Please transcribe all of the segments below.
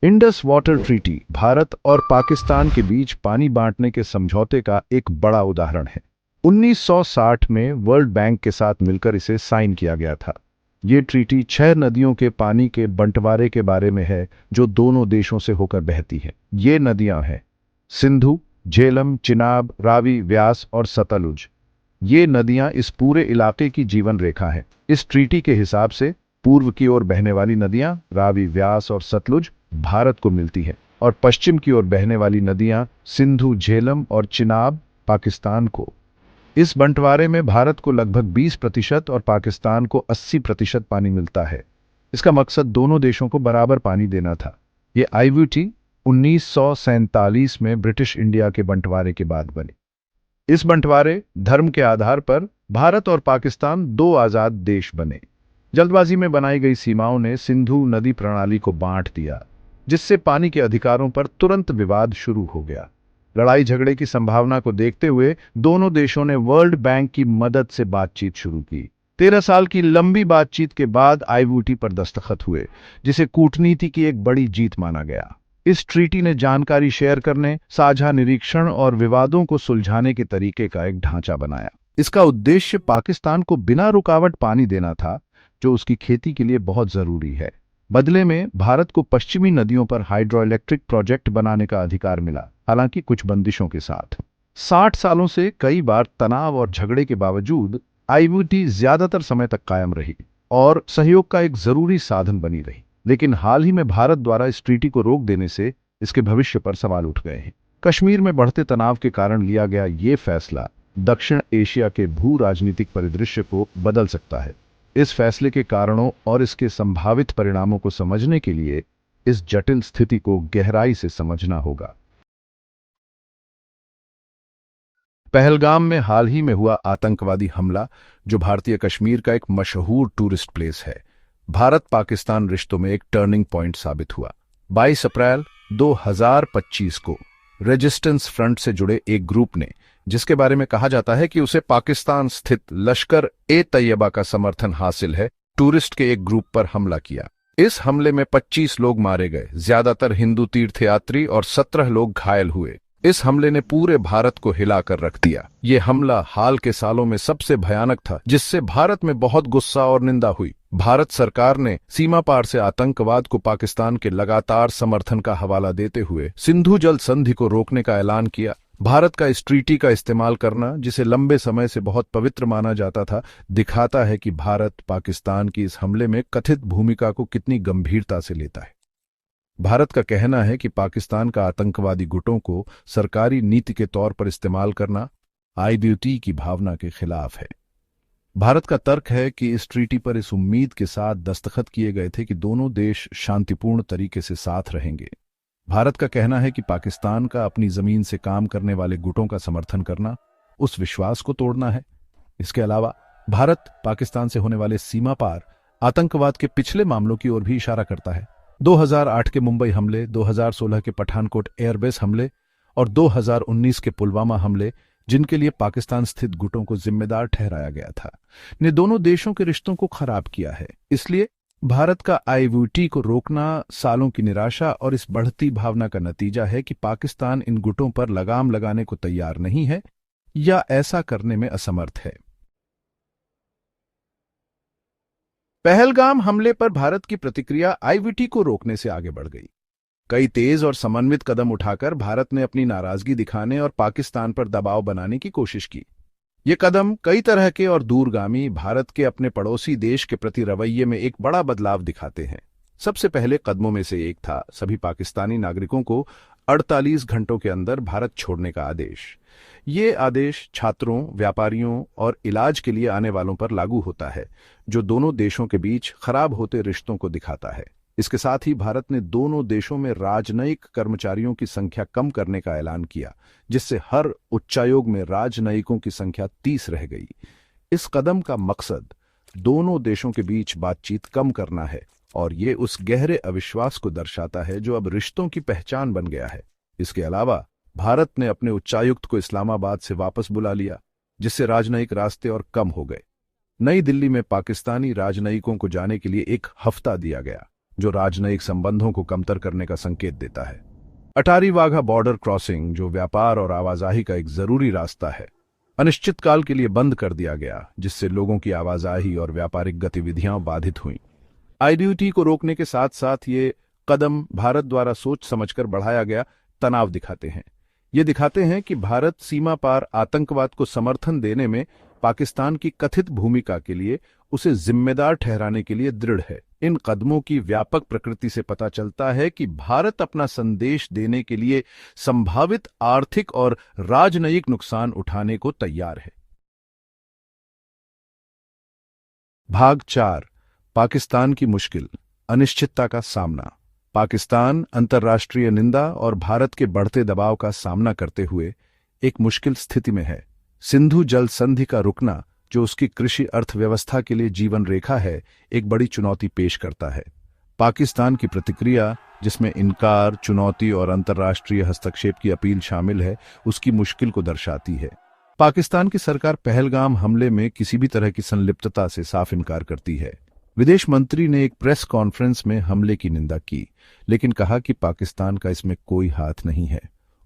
Indus water treaty Bharat और पाकिस्तान के बीच पानी बांटने के समझौते का एक बड़ा उदाहरण है। 1960 में वर्ल्ड बैंक के साथ मिलकर इसे साइन किया गया था। ये ट्रीटी 6 नदियों के पानी के बंटवारे के बारे में है जो दोनों देशों से होकर बहती है। ये नदियां हैं सिंधु, झेलम, चिनाब, रावी, व्यास और सतलुज। ये नदियां इस पूरे इलाके की जीवन रेखा हैं। इस ट्रीटी के हिसाब से पूर्व की ओर बहने वाली नदियां रावी, व्यास और सतलुज भारत को मिलती है और पश्चिम की ओर बहने वाली नदियां सिंधु, झेलम और चिनाब पाकिस्तान को। इस बंटवारे में भारत को लगभग 20% और पाकिस्तान को 80% पानी मिलता है। इसका मकसद दोनों देशों को बराबर पानी देना था। ये आईवीटी 1947 में ब्रिटिश इंडिया के बंटवारे के बाद बनी। इस बंटवारे धर्म के आधार पर भारत और पाकिस्तान दो आजाद देश बने। जल्दबाजी में बनाई गई सीमाओं ने सिंधु नदी प्रणाली को बांट दिया, जिससे पानी के अधिकारों पर तुरंत विवाद शुरू हो गया। लड़ाई झगड़े की संभावना को देखते हुए दोनों देशों ने वर्ल्ड बैंक की मदद से बातचीत शुरू की। 13 साल की लंबी बातचीत के बाद आईवीटी पर दस्तखत हुए, जिसे कूटनीति की एक बड़ी जीत माना गया। इस ट्रीटी ने जानकारी शेयर करने, साझा निरीक्षण और विवादों को सुलझाने के तरीके का एक ढांचा बनाया। इसका उद्देश्य पाकिस्तान को बिना रुकावट पानी देना था, जो उसकी खेती के लिए बहुत जरूरी है। बदले में भारत को पश्चिमी नदियों पर हाइड्रो इलेक्ट्रिक प्रोजेक्ट बनाने का अधिकार मिला, हालांकि कुछ बंदिशों के साथ। 60 सालों से कई बार तनाव और झगड़े के बावजूद आईवीटी ज्यादातर समय तक कायम रही और सहयोग का एक जरूरी साधन बनी रही। लेकिन हाल ही में भारत द्वारा इस ट्रीटी को रोक देने से इसके भविष्य पर सवाल उठ गए हैं। कश्मीर में बढ़ते तनाव के कारण लिया गया ये फैसला दक्षिण एशिया के भू राजनीतिक परिदृश्य को बदल सकता है। इस फैसले के कारणों और इसके संभावित परिणामों को समझने के लिए इस जटिल स्थिति को गहराई से समझना होगा। पहलगाम में हाल ही में हुआ आतंकवादी हमला, जो भारतीय कश्मीर का एक मशहूर टूरिस्ट प्लेस है, भारत पाकिस्तान रिश्तों में एक टर्निंग पॉइंट साबित हुआ। 22 अप्रैल 2025 को रेजिस्टेंस फ्रंट से जुड़े एक ग्रुप ने, जिसके बारे में कहा जाता है कि उसे पाकिस्तान स्थित लश्कर ए तैयबा का समर्थन हासिल है, टूरिस्ट के एक ग्रुप पर हमला किया। इस हमले में 25 लोग मारे गए, ज्यादातर हिंदू तीर्थयात्री, और 17 लोग घायल हुए। इस हमले ने पूरे भारत को हिलाकर रख दिया। ये हमला हाल के सालों में सबसे भयानक था, जिससे भारत में बहुत गुस्सा और निंदा हुई। भारत सरकार ने सीमा पार से आतंकवाद को पाकिस्तान के लगातार समर्थन का हवाला देते हुए सिंधु जल संधि को रोकने का ऐलान किया। भारत का इस ट्रीटी का इस्तेमाल करना, जिसे लंबे समय से बहुत पवित्र माना जाता था, दिखाता है कि भारत पाकिस्तान की इस हमले में कथित भूमिका को कितनी गंभीरता से लेता है। भारत का कहना है कि पाकिस्तान का आतंकवादी गुटों को सरकारी नीति के तौर पर इस्तेमाल करना आईवीटी की भावना के खिलाफ है। भारत का तर्क है कि इस ट्रीटी पर इस उम्मीद के साथ दस्तखत किए गए थे कि दोनों देश शांतिपूर्ण तरीके से साथ रहेंगे। भारत का कहना है कि पाकिस्तान का अपनी जमीन से काम करने वाले गुटों का समर्थन करना उस विश्वास को तोड़ना है। इसके अलावा भारत पाकिस्तान से होने वाले सीमा पार आतंकवाद के पिछले मामलों की ओर भी इशारा करता है। 2008 के मुंबई हमले, 2016 के पठानकोट एयरबेस हमले और 2019 के पुलवामा हमले, जिनके लिए पाकिस्तान स्थित गुटों को जिम्मेदार ठहराया गया था, ने दोनों देशों के रिश्तों को खराब किया है। इसलिए भारत का आईवीटी को रोकना सालों की निराशा और इस बढ़ती भावना का नतीजा है कि पाकिस्तान इन गुटों पर लगाम लगाने को तैयार नहीं है या ऐसा करने में असमर्थ है। पहलगाम हमले पर भारत की प्रतिक्रिया आईवीटी को रोकने से आगे बढ़ गई। कई तेज और समन्वित कदम उठाकर भारत ने अपनी नाराजगी दिखाने और पाकिस्तान पर दबाव बनाने की कोशिश की। ये कदम कई तरह के और दूरगामी भारत के अपने पड़ोसी देश के प्रति रवैये में एक बड़ा बदलाव दिखाते हैं। सबसे पहले कदमों में से एक था सभी पाकिस्तानी नागरिकों को 48 घंटों के अंदर भारत छोड़ने का आदेश। ये आदेश छात्रों, व्यापारियों और इलाज के लिए आने वालों पर लागू होता है, जो दोनों देशों के बीच खराब होते रिश्तों को दिखाता है। इसके साथ ही भारत ने दोनों देशों में राजनयिक कर्मचारियों की संख्या कम करने का ऐलान किया, जिससे हर उच्चायोग में राजनयिकों की संख्या 30 रह गई। इस कदम का मकसद दोनों देशों के बीच बातचीत कम करना है और ये उस गहरे अविश्वास को दर्शाता है जो अब रिश्तों की पहचान बन गया है। इसके अलावा भारत ने अपने उच्चायुक्त को इस्लामाबाद से वापस बुला लिया, जिससे राजनयिक रास्ते और कम हो गए। नई दिल्ली में पाकिस्तानी राजनयिकों को जाने के लिए एक हफ्ता दिया गया। जो राजनयिक संबंधों को कमतर करने का संकेत देता है। अटारी वाघा बॉर्डर क्रॉसिंग, जो व्यापार और आवाजाही का एक जरूरी रास्ता है, अनिश्चितकाल के लिए बंद कर दिया गया, जिससे लोगों की आवाजाही और व्यापारिक गतिविधियां बाधित हुईं। आईडीयूटी को रोकने के साथ साथ ये कदम भारत द्वारा सोच समझकर बढ़ाया गया तनाव दिखाते हैं। ये दिखाते हैं कि भारत सीमा पार आतंकवाद को समर्थन देने में पाकिस्तान की कथित भूमिका के लिए उसे जिम्मेदार ठहराने के लिए दृढ़ है। इन कदमों की व्यापक प्रकृति से पता चलता है कि भारत अपना संदेश देने के लिए संभावित आर्थिक और राजनयिक नुकसान उठाने को तैयार है। भाग 4, पाकिस्तान की मुश्किल, अनिश्चितता का सामना। पाकिस्तान अंतर्राष्ट्रीय निंदा और भारत के बढ़ते दबाव का सामना करते हुए एक मुश्किल स्थिति में है। सिंधु जल संधि का रुकना, जो उसकी कृषि अर्थव्यवस्था के लिए जीवन रेखा है, एक बड़ी चुनौती पेश करता है। पाकिस्तान की प्रतिक्रिया, जिसमें इनकार, चुनौती और अंतर्राष्ट्रीय हस्तक्षेप की अपील शामिल है, उसकी मुश्किल को दर्शाती है। पाकिस्तान की सरकार पहलगाम हमले में किसी भी तरह की संलिप्तता से साफ इनकार करती है। विदेश मंत्री ने एक प्रेस कॉन्फ्रेंस में हमले की निंदा की, लेकिन कहा कि पाकिस्तान का इसमें कोई हाथ नहीं है।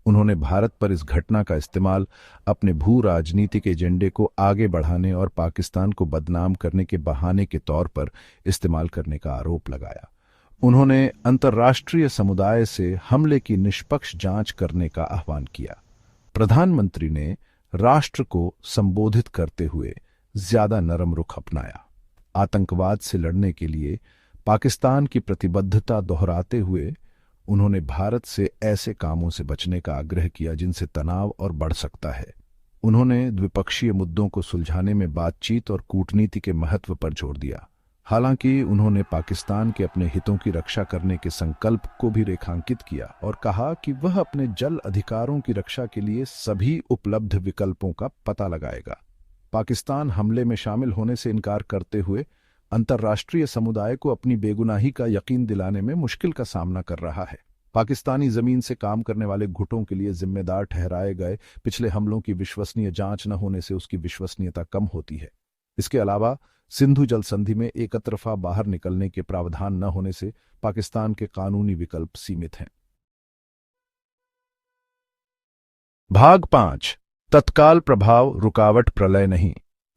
उन्होंने भारत पर इस घटना का इस्तेमाल अपने भू राजनीतिक एजेंडे को आगे बढ़ाने और पाकिस्तान को बदनाम करने के बहाने के तौर पर इस्तेमाल करने का आरोप लगाया। उन्होंने अंतर्राष्ट्रीय समुदाय से हमले की निष्पक्ष जांच करने का आह्वान किया। प्रधानमंत्री ने राष्ट्र को संबोधित करते हुए ज्यादा नरम रुख अपनाया। आतंकवाद से लड़ने के लिए पाकिस्तान की प्रतिबद्धता दोहराते हुए उन्होंने भारत से ऐसे कामों से बचने का आग्रह किया जिनसे तनाव और बढ़ सकता है। उन्होंने द्विपक्षीय मुद्दों को सुलझाने में बातचीत और कूटनीति के महत्व पर जोर दिया। हालांकि उन्होंने पाकिस्तान के अपने हितों की रक्षा करने के संकल्प को भी रेखांकित किया और कहा कि वह अपने जल अधिकारों की रक्षा के लिए सभी उपलब्ध विकल्पों का पता लगाएगा। पाकिस्तान हमले में शामिल होने से इनकार करते हुए अंतर्राष्ट्रीय समुदाय को अपनी बेगुनाही का यकीन दिलाने में मुश्किल का सामना कर रहा है। पाकिस्तानी जमीन से काम करने वाले गुटों के लिए जिम्मेदार ठहराए गए पिछले हमलों की विश्वसनीय जांच न होने से उसकी विश्वसनीयता कम होती है। इसके अलावा सिंधु जल संधि में एकतरफा बाहर निकलने के प्रावधान न होने से पाकिस्तान के कानूनी विकल्प सीमित हैं। भाग 5, तत्काल प्रभाव, रुकावट, प्रलय नहीं।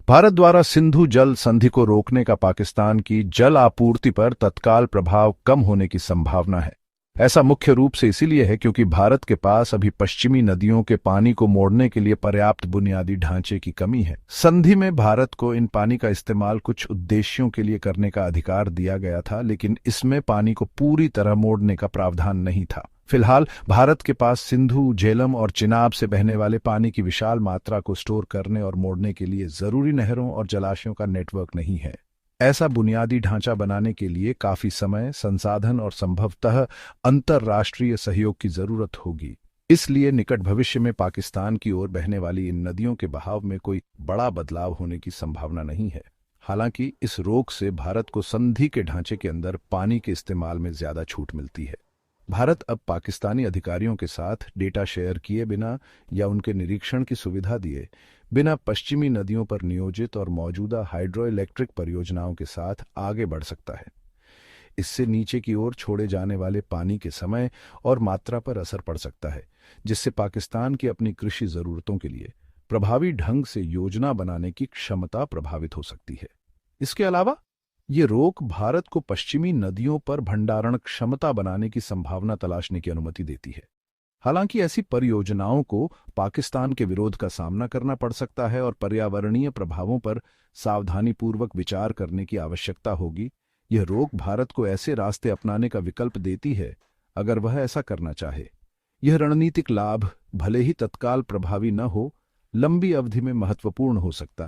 भारत द्वारा सिंधु जल संधि को रोकने का पाकिस्तान की जल आपूर्ति पर तत्काल प्रभाव कम होने की संभावना है। ऐसा मुख्य रूप से इसीलिए है क्योंकि भारत के पास अभी पश्चिमी नदियों के पानी को मोड़ने के लिए पर्याप्त बुनियादी ढांचे की कमी है। संधि में भारत को इन पानी का इस्तेमाल कुछ उद्देश्यों के लिए करने का अधिकार दिया गया था, लेकिन इसमें पानी को पूरी तरह मोड़ने का प्रावधान नहीं था। फिलहाल भारत के पास सिंधु, झेलम और चिनाब से बहने वाले पानी की विशाल मात्रा को स्टोर करने और मोड़ने के लिए जरूरी नहरों और जलाशयों का नेटवर्क नहीं है। ऐसा बुनियादी ढांचा बनाने के लिए काफी समय, संसाधन और संभवतः अंतर्राष्ट्रीय सहयोग की जरूरत होगी। इसलिए निकट भविष्य में पाकिस्तान की ओर बहने वाली इन नदियों के बहाव में कोई बड़ा बदलाव होने की संभावना नहीं है। हालांकि इस रोक से भारत को संधि के ढांचे के अंदर पानी के इस्तेमाल में ज्यादा छूट मिलती है। भारत अब पाकिस्तानी अधिकारियों के साथ डेटा शेयर किए बिना या उनके निरीक्षण की सुविधा दिए बिना पश्चिमी नदियों पर नियोजित और मौजूदा हाइड्रो इलेक्ट्रिक परियोजनाओं के साथ आगे बढ़ सकता है। इससे नीचे की ओर छोड़े जाने वाले पानी के समय और मात्रा पर असर पड़ सकता है, जिससे पाकिस्तान की अपनी कृषि जरूरतों के लिए प्रभावी ढंग से योजना बनाने की क्षमता प्रभावित हो सकती है। इसके अलावा ये रोक भारत को पश्चिमी नदियों पर भंडारण क्षमता बनाने की संभावना तलाशने की अनुमति देती है। हालांकि ऐसी परियोजनाओं को पाकिस्तान के विरोध का सामना करना पड़ सकता है और पर्यावरणीय प्रभावों पर सावधानीपूर्वक विचार करने की आवश्यकता होगी। यह रोक भारत को ऐसे रास्ते अपनाने का विकल्प देती है अगर वह ऐसा करना चाहे। यह रणनीतिक लाभ भले ही तत्काल प्रभावी न हो, लंबी अवधि में महत्वपूर्ण हो सकता है।